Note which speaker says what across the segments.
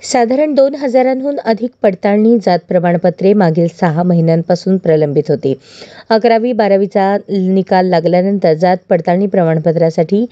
Speaker 1: साधारण 2,000हून अधिक पडताळणी जात प्रमाणपत्रे मागील 6 महिन्यांपासून प्रलंबित होती. 11वी-12वीचा निकाल लागल्यानंतर जात पडताळणी प्रमाणपत्रासाठी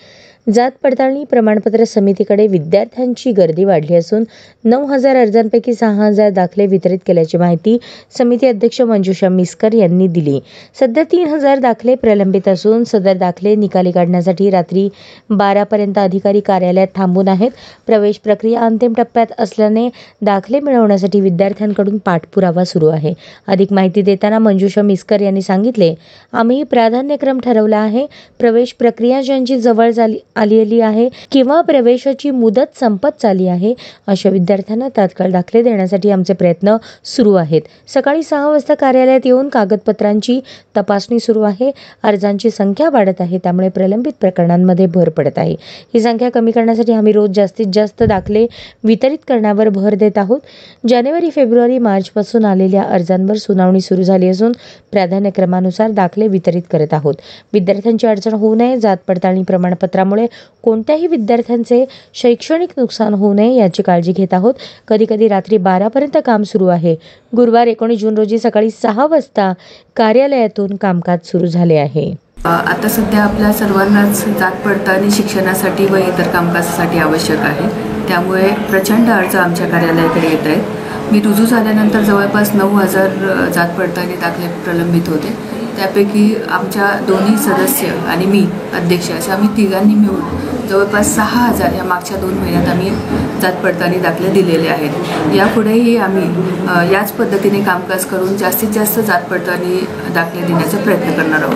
Speaker 1: जात पडताळणी प्रमाणपत्र समितीकडे विद्यार्थ्यांची गर्दी वाढली असून 9,000 अर्जांपैकी 6,000 दाखले वितरित केल्याची माहिती समिती अध्यक्ष मंजुषा मिस्कर यांनी दिली. सध्या 3,000 दाखले प्रलंबित असून सदर दाखले निकाली काढण्यासाठी रात्री 12पर्यंत अधिकारी कार्यालयात थांबून आहेत. प्रवेश प्रक्रिया अंतिम टप्प्यात असल्याने दाखले मिळवण्यासाठी विद्यार्थ्यांकडून पाठपुरावा सुरू आहे. अधिक माहिती देताना मंजुषा मिस्कर यांनी सांगितले, आम्ही प्राधान्यक्रम ठरवला आहे. प्रवेश प्रक्रिया ज्यांची जवळ आलेली आहे किंवा प्रवेशाची मुदत संपत चालली आहे अशा विद्यार्थ्यांना तात्काळ दाखले देण्यासाठी आमचे प्रयत्न सुरू आहेत. सकाळी 6 वाजता कार्यालयात येऊन कागदपत्रांची तपासणी सुरू आहे. अर्जांची संख्या वाढत आहे, त्यामुळे प्रलंबित प्रकरणांमध्ये भर पडत आहे. ही संख्या कमी करण्यासाठी आम्ही रोज जास्तीत जास्त दाखले वितरित करण्यावर भर देत आहोत. जानेवारी, फेब्रुवारी, मार्चपासून आलेल्या अर्जांवर सुनावणी सुरू झाली असून प्राधान्यक्रमानुसार दाखले वितरित करत आहोत. विद्यार्थ्यांची अडचण होऊ नये, जात पडताळणी प्रमाणपत्रामुळे कोणत्याही विद्यार्थ्यांचे शैक्षणिक नुकसान होऊ नये याची काळजी घेत आहोत. कधी रात्री 12पर्यंत काम सुरू आहे. गुरुवार 19 जून रोजी सकाळी 6 वाजता कार्यालयातून कामकाज सुरू झाले आहे.
Speaker 2: आता सध्या आपल्या सर्वांनाच जात पडताळणी शिक्षणासाठी व इतर कामकाजासाठी आवश्यक आहे. त्यामुळे प्रचंड अर्ज आमच्या कार्यालयाकडे येत आहेत. मी रुजू झाल्यानंतर जवळपास 9,000 जात पडताळणी दाखले प्रलंबित होते. त्यापैकी आमच्या दोन्ही सदस्य आणि मी अध्यक्ष असे आम्ही तिघांनी मिळून जवळपास 6,000 या मागच्या 2 महिन्यात आम्ही जात पडताळणी दाखले दिलेले आहेत. यापुढेही आम्ही याच पद्धतीने कामकाज करून जास्तीत जास्त जात पडताळणी दाखले देण्याचा प्रयत्न करणार आहोत.